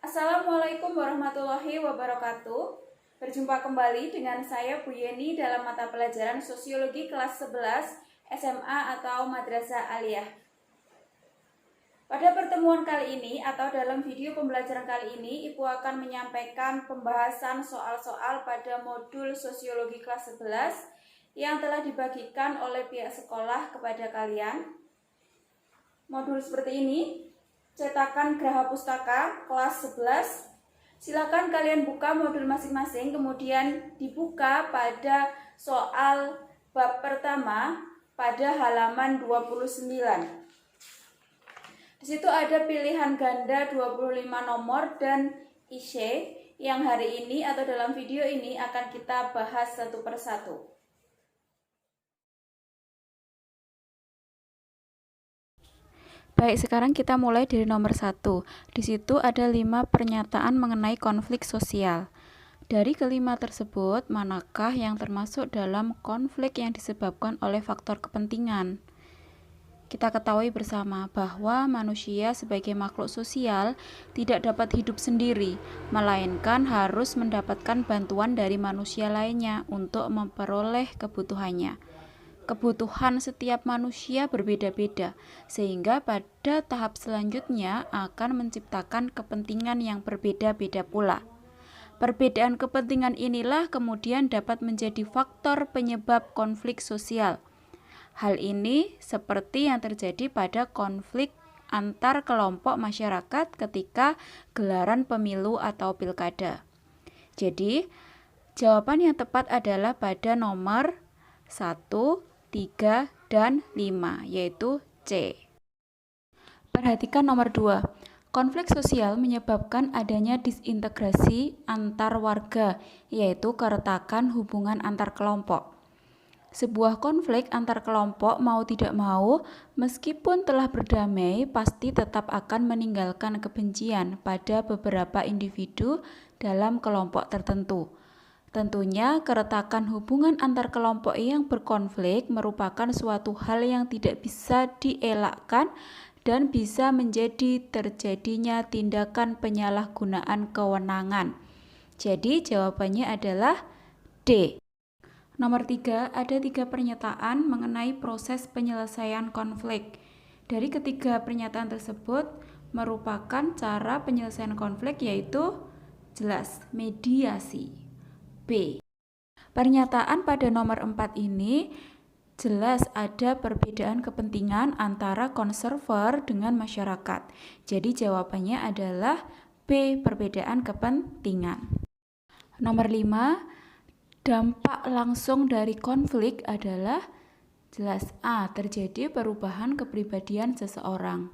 Assalamualaikum warahmatullahi wabarakatuh. Berjumpa kembali dengan saya Bu Yeni dalam mata pelajaran Sosiologi kelas 11 SMA atau Madrasah Aliyah. Pada pertemuan kali ini atau dalam video pembelajaran kali ini, Ibu akan menyampaikan pembahasan soal-soal pada modul Sosiologi kelas 11 yang telah dibagikan oleh pihak sekolah kepada kalian. Modul seperti ini, cetakan Graha Pustaka kelas 11. Silakan kalian buka modul masing-masing, kemudian dibuka pada soal bab pertama pada halaman 29. Di situ ada pilihan ganda 25 nomor dan isi yang hari ini atau dalam video ini akan kita bahas satu persatu. Baik, sekarang kita mulai dari nomor 1. Di situ ada 5 pernyataan mengenai konflik sosial. Dari kelima tersebut, manakah yang termasuk dalam konflik yang disebabkan oleh faktor kepentingan? Kita ketahui bersama bahwa manusia sebagai makhluk sosial tidak dapat hidup sendiri, melainkan harus mendapatkan bantuan dari manusia lainnya untuk memperoleh kebutuhannya. Kebutuhan setiap manusia berbeda-beda, sehingga pada tahap selanjutnya akan menciptakan kepentingan yang berbeda-beda pula. Perbedaan kepentingan inilah kemudian dapat menjadi faktor penyebab konflik sosial. Hal ini seperti yang terjadi pada konflik antar kelompok masyarakat ketika gelaran pemilu atau pilkada. Jadi, jawaban yang tepat adalah pada nomor 1, 3, dan 5, yaitu C. Perhatikan nomor 2. Konflik sosial menyebabkan adanya disintegrasi antar warga, yaitu keretakan hubungan antar kelompok. Sebuah konflik antar kelompok mau tidak mau, meskipun telah berdamai, pasti tetap akan meninggalkan kebencian pada beberapa individu dalam kelompok tertentu. Tentunya, keretakan hubungan antar kelompok yang berkonflik merupakan suatu hal yang tidak bisa dielakkan dan bisa menjadi terjadinya tindakan penyalahgunaan kewenangan. Jadi, jawabannya adalah D. Nomor 3, ada 3 pernyataan mengenai proses penyelesaian konflik. Dari ketiga pernyataan tersebut merupakan cara penyelesaian konflik, yaitu jelas, mediasi. B. Pernyataan pada nomor 4 ini jelas ada perbedaan kepentingan antara konserver dengan masyarakat. Jadi jawabannya adalah B, perbedaan kepentingan. Nomor 5, dampak langsung dari konflik adalah jelas A, terjadi perubahan kepribadian seseorang.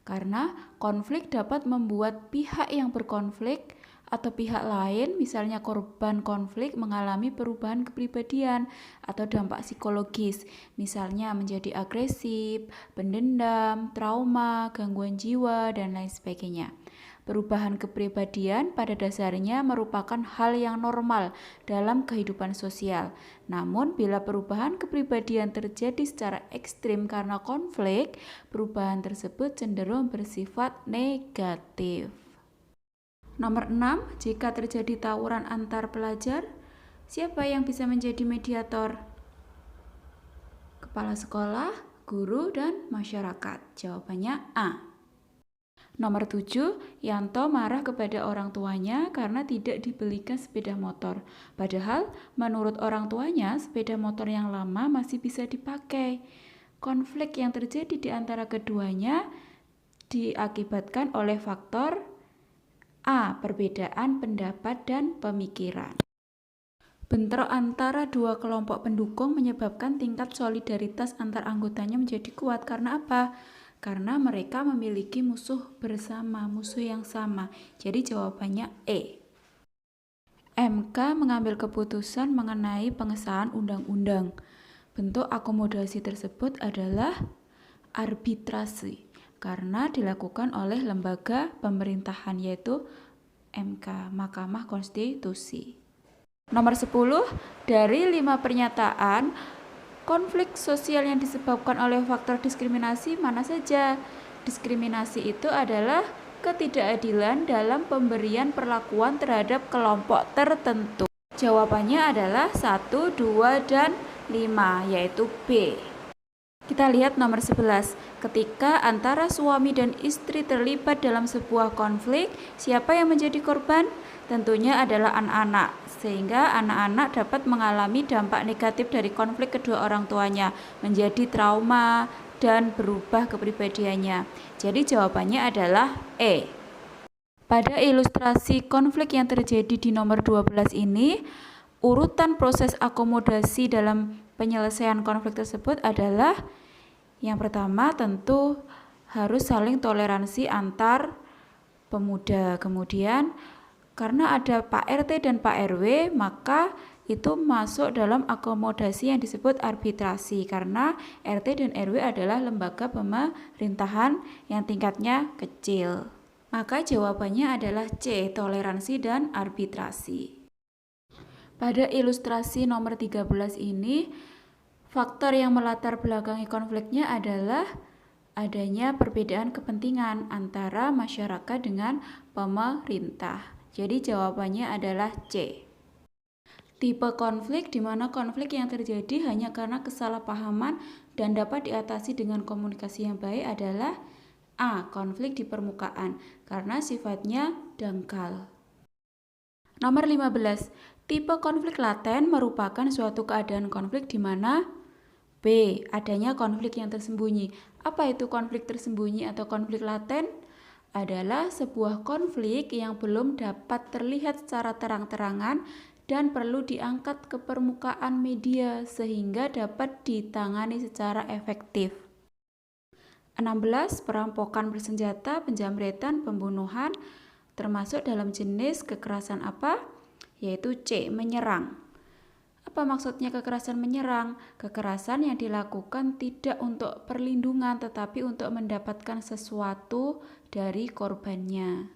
Karena konflik dapat membuat pihak yang berkonflik atau pihak lain, misalnya korban konflik, mengalami perubahan kepribadian atau dampak psikologis, misalnya menjadi agresif, pendendam, trauma, gangguan jiwa, dan lain sebagainya. Perubahan kepribadian pada dasarnya merupakan hal yang normal dalam kehidupan sosial. Namun, bila perubahan kepribadian terjadi secara ekstrim karena konflik, perubahan tersebut cenderung bersifat negatif. Nomor 6, jika terjadi tawuran antar pelajar, siapa yang bisa menjadi mediator? Kepala sekolah, guru, dan masyarakat. Jawabannya A. Nomor 7, Yanto marah kepada orang tuanya karena tidak dibelikan sepeda motor. Padahal menurut orang tuanya, sepeda motor yang lama masih bisa dipakai. Konflik yang terjadi di antara keduanya diakibatkan oleh faktor A. Perbedaan pendapat dan pemikiran. Bentrok antara dua kelompok pendukung menyebabkan tingkat solidaritas antar anggotanya menjadi kuat. Karena apa? Karena mereka memiliki musuh bersama, musuh yang sama. Jadi jawabannya E. MK mengambil keputusan mengenai pengesahan undang-undang. Bentuk akomodasi tersebut adalah arbitrasi, karena dilakukan oleh lembaga pemerintahan, yaitu MK, Mahkamah Konstitusi. Nomor 10, dari 5 pernyataan, konflik sosial yang disebabkan oleh faktor diskriminasi mana saja? Diskriminasi itu adalah ketidakadilan dalam pemberian perlakuan terhadap kelompok tertentu. Jawabannya adalah 1, 2, dan 5, yaitu B. Kita lihat nomor 11. Ketika antara suami dan istri terlibat dalam sebuah konflik, siapa yang menjadi korban? Tentunya adalah anak-anak, sehingga anak-anak dapat mengalami dampak negatif dari konflik kedua orang tuanya, menjadi trauma dan berubah kepribadiannya. Jadi jawabannya adalah E. Pada ilustrasi konflik yang terjadi di nomor 12 ini, urutan proses akomodasi dalam penyelesaian konflik tersebut adalah yang pertama tentu harus saling toleransi antar pemuda. Kemudian karena ada Pak RT dan Pak RW, maka itu masuk dalam akomodasi yang disebut arbitrasi karena RT dan RW adalah lembaga pemerintahan yang tingkatnya kecil. Maka jawabannya adalah C, toleransi dan arbitrasi. Pada ilustrasi nomor 13 ini, faktor yang melatar belakangi konfliknya adalah adanya perbedaan kepentingan antara masyarakat dengan pemerintah. Jadi jawabannya adalah C. Tipe konflik di mana konflik yang terjadi hanya karena kesalahpahaman dan dapat diatasi dengan komunikasi yang baik adalah A. Konflik di permukaan karena sifatnya dangkal. Nomor 15. Tipe konflik laten merupakan suatu keadaan konflik di mana B. Adanya konflik yang tersembunyi. Apa itu konflik tersembunyi atau konflik laten? Adalah sebuah konflik yang belum dapat terlihat secara terang-terangan dan perlu diangkat ke permukaan media sehingga dapat ditangani secara efektif. 16. Perampokan bersenjata, penjamretan, pembunuhan termasuk dalam jenis kekerasan apa? Yaitu C. Menyerang. Apa maksudnya kekerasan menyerang? Kekerasan yang dilakukan tidak untuk perlindungan tetapi untuk mendapatkan sesuatu dari korbannya.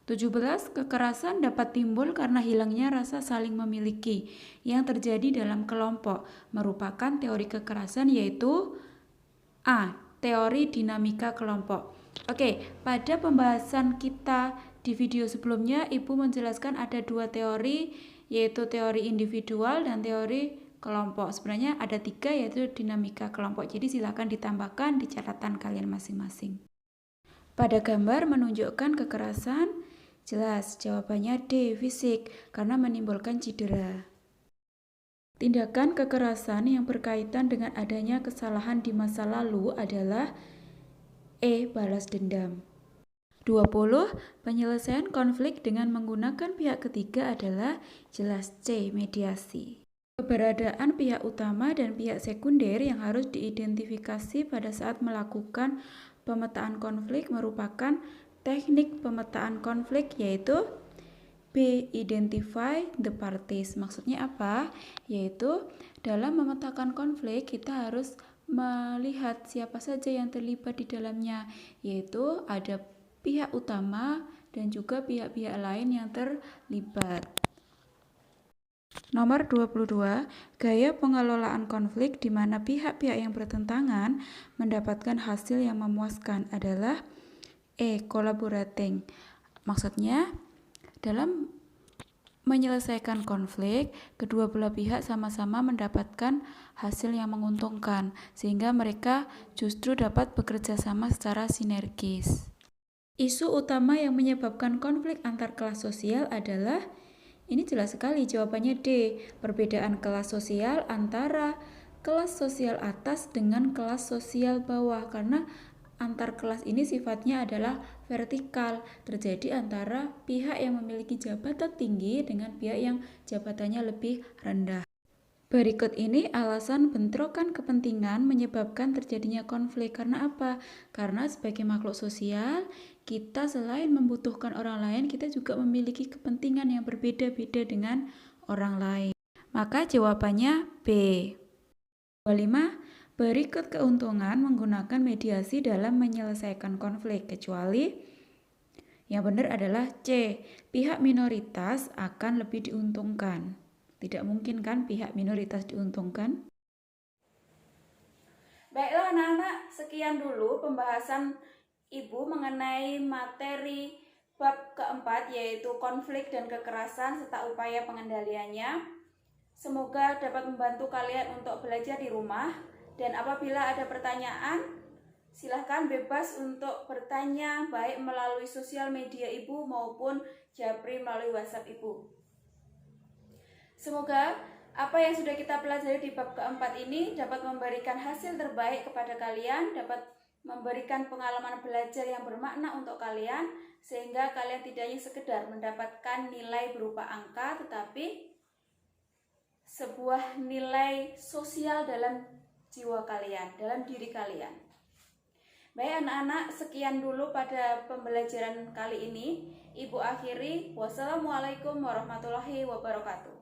17. Kekerasan dapat timbul karena hilangnya rasa saling memiliki yang terjadi dalam kelompok. Merupakan teori kekerasan yaitu A. Teori dinamika kelompok. Oke, pada pembahasan kita di video sebelumnya, Ibu menjelaskan ada dua teori, yaitu teori individual dan teori kelompok. Sebenarnya ada 3, yaitu dinamika kelompok. Jadi silakan ditambahkan di catatan kalian masing-masing. Pada gambar menunjukkan kekerasan, jelas jawabannya D. Fisik, karena menimbulkan cedera. Tindakan kekerasan yang berkaitan dengan adanya kesalahan di masa lalu adalah E. Balas dendam. 20. Penyelesaian konflik dengan menggunakan pihak ketiga adalah jelas C. Mediasi. Keberadaan pihak utama dan pihak sekunder yang harus diidentifikasi pada saat melakukan pemetaan konflik merupakan teknik pemetaan konflik yaitu B. Identify the parties. Maksudnya apa? Yaitu dalam memetakan konflik kita harus melihat siapa saja yang terlibat di dalamnya, yaitu ada pihak utama dan juga pihak-pihak lain yang terlibat. Nomor 22, gaya pengelolaan konflik di mana pihak-pihak yang bertentangan mendapatkan hasil yang memuaskan adalah E. Collaborating. Maksudnya dalam menyelesaikan konflik, kedua belah pihak sama-sama mendapatkan hasil yang menguntungkan, sehingga mereka justru dapat bekerja sama secara sinergis. Isu utama yang menyebabkan konflik antar kelas sosial adalah, ini jelas sekali jawabannya D, perbedaan kelas sosial antara kelas sosial atas dengan kelas sosial bawah, karena antar kelas ini sifatnya adalah vertikal, terjadi antara pihak yang memiliki jabatan tinggi dengan pihak yang jabatannya lebih rendah. Berikut ini alasan bentrokan kepentingan menyebabkan terjadinya konflik. Karena apa? Karena sebagai makhluk sosial, kita selain membutuhkan orang lain, kita juga memiliki kepentingan yang berbeda-beda dengan orang lain. Maka jawabannya B. 25. Berikut keuntungan menggunakan mediasi dalam menyelesaikan konflik, kecuali yang benar adalah C. Pihak minoritas akan lebih diuntungkan. Tidak mungkin kan pihak minoritas diuntungkan? Baiklah anak-anak, sekian dulu pembahasan Ibu mengenai materi bab keempat, yaitu konflik dan kekerasan serta upaya pengendaliannya. Semoga dapat membantu kalian untuk belajar di rumah. Dan apabila ada pertanyaan, silahkan bebas untuk bertanya baik melalui sosial media Ibu maupun japri melalui WhatsApp Ibu. Semoga apa yang sudah kita pelajari di bab keempat ini dapat memberikan hasil terbaik kepada kalian, dapat memberikan pengalaman belajar yang bermakna untuk kalian, sehingga kalian tidak hanya sekedar mendapatkan nilai berupa angka, tetapi sebuah nilai sosial dalam jiwa kalian, dalam diri kalian. Baik anak-anak, sekian dulu pada pembelajaran kali ini. Ibu akhiri, wassalamualaikum warahmatullahi wabarakatuh.